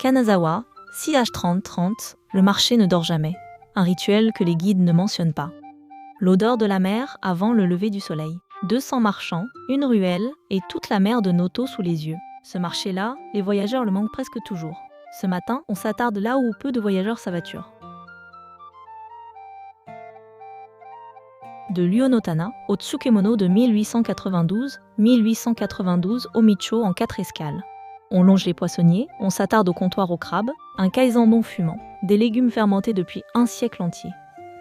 Kanazawa, 6h30, le marché ne dort jamais. Un rituel que les guides ne mentionnent pas. L'odeur de la mer avant le lever du soleil. 200 marchands, une ruelle et toute la mer de Noto sous les yeux. Ce marché-là, les voyageurs le manquent presque toujours. Ce matin, on s'attarde là où peu de voyageurs s'aventurent. De Ryonotana au Tsukemono de 1892 au Micho en 4 escales. On longe les poissonniers, on s'attarde au comptoir aux crabes, un kaisandon fumant, des légumes fermentés depuis un siècle entier.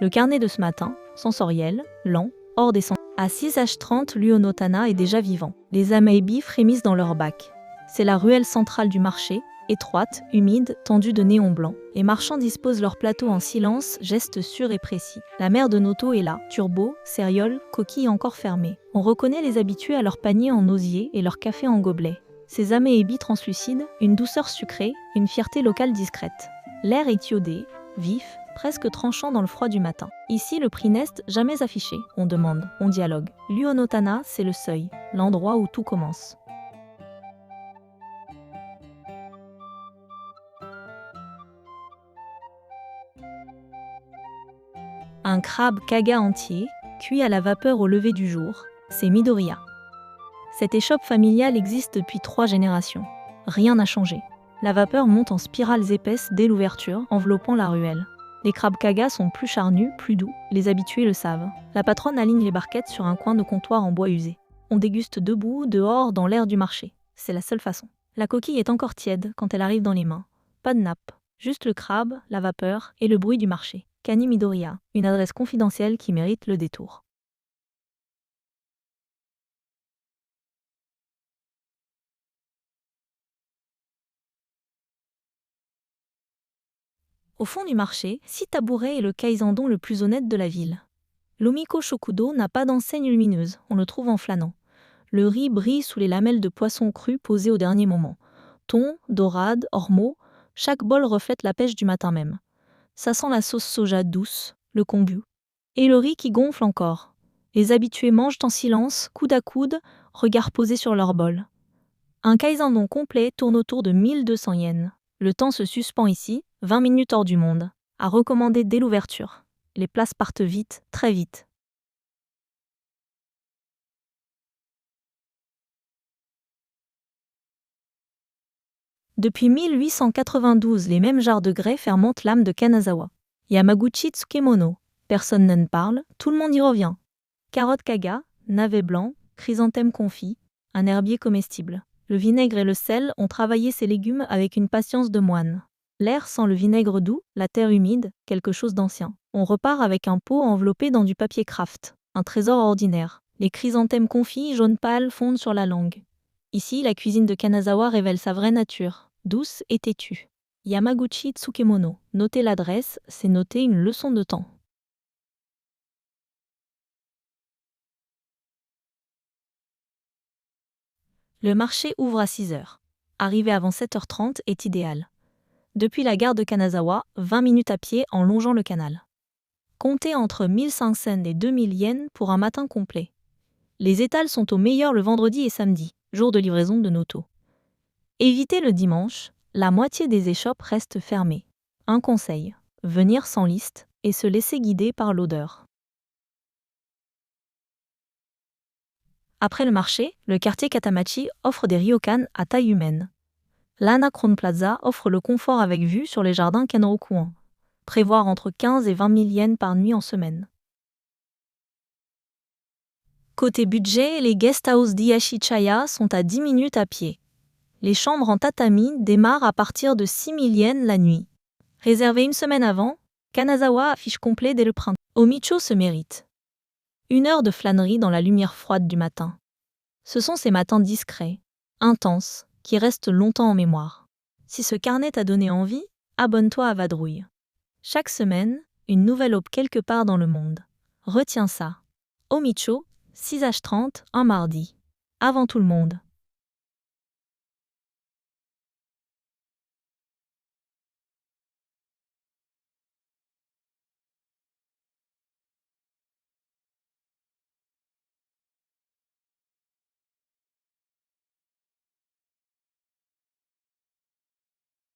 Le carnet de ce matin, sensoriel, lent, hors des sens. À 6h30, Ryonotana est déjà vivant. Les ameibis frémissent dans leurs bacs. C'est la ruelle centrale du marché, étroite, humide, tendue de néons blancs. Les marchands disposent leurs plateaux en silence, gestes sûrs et précis. La mer de Noto est là, turbots, céréoles, coquilles encore fermées. On reconnaît les habitués à leur panier en osier et leur café en gobelet. Ces améébis translucides, une douceur sucrée, une fierté locale discrète. L'air est iodé, vif, presque tranchant dans le froid du matin. Ici, le prix n'est jamais affiché. On demande, on dialogue. Ryonotana, c'est le seuil, l'endroit où tout commence. Un crabe kaga entier, cuit à la vapeur au lever du jour, c'est Midoriya. Cette échoppe familiale existe depuis 3 générations. Rien n'a changé. La vapeur monte en spirales épaisses dès l'ouverture, enveloppant la ruelle. Les crabes kaga sont plus charnus, plus doux, les habitués le savent. La patronne aligne les barquettes sur un coin de comptoir en bois usé. On déguste debout, dehors, dans l'air du marché. C'est la seule façon. La coquille est encore tiède quand elle arrive dans les mains. Pas de nappe, juste le crabe, la vapeur et le bruit du marché. Kani Midoriya, une adresse confidentielle qui mérite le détour. Au fond du marché, 6 tabourets et le kaisandon le plus honnête de la ville. L'Omiko Shokudo n'a pas d'enseigne lumineuse, on le trouve en flânant. Le riz brille sous les lamelles de poisson cru posées au dernier moment. Thon, dorade, ormeau, chaque bol reflète la pêche du matin même. Ça sent la sauce soja douce, le kombu. Et le riz qui gonfle encore. Les habitués mangent en silence, coude à coude, regard posé sur leur bol. Un kaisandon complet tourne autour de 1200 yens. Le temps se suspend ici, 20 minutes hors du monde. À recommander dès l'ouverture. Les places partent vite, très vite. Depuis 1892, les mêmes jarres de grès fermentent l'âme de Kanazawa. Yamaguchi Tsukemono. Personne ne parle, tout le monde y revient. Carottes kaga, navets blancs, chrysanthèmes confits, un herbier comestible. Le vinaigre et le sel ont travaillé ces légumes avec une patience de moine. L'air sent le vinaigre doux, la terre humide, quelque chose d'ancien. On repart avec un pot enveloppé dans du papier kraft, un trésor ordinaire. Les chrysanthèmes confits, jaune pâle, fondent sur la langue. Ici, la cuisine de Kanazawa révèle sa vraie nature, douce et têtue. Yamaguchi Tsukemono. Noter l'adresse, c'est noter une leçon de temps. Le marché ouvre à 6h. Arriver avant 7h30 est idéal. Depuis la gare de Kanazawa, 20 minutes à pied en longeant le canal. Comptez entre 1500 et 2000 yens pour un matin complet. Les étals sont au meilleur le vendredi et samedi, jour de livraison de Noto. Évitez le dimanche, la moitié des échoppes restent fermées. Un conseil, venir sans liste et se laisser guider par l'odeur. Après le marché, le quartier Katamachi offre des ryokan à taille humaine. L'Ana Crown Plaza offre le confort avec vue sur les jardins Kenrokuan. Prévoir entre 15 et 20 000 yens par nuit en semaine. Côté budget, les guest house d'Iyashichaya sont à 10 minutes à pied. Les chambres en tatami démarrent à partir de 6 000 yens la nuit. Réservé une semaine avant, Kanazawa affiche complet dès le printemps. Omicho se mérite. 1 heure de flânerie dans la lumière froide du matin. Ce sont ces matins discrets, intenses, qui restent longtemps en mémoire. Si ce carnet t'a donné envie, abonne-toi à Vadrouille. Chaque semaine, une nouvelle aube quelque part dans le monde. Retiens ça. Omicho, 6h30, un mardi. Avant tout le monde.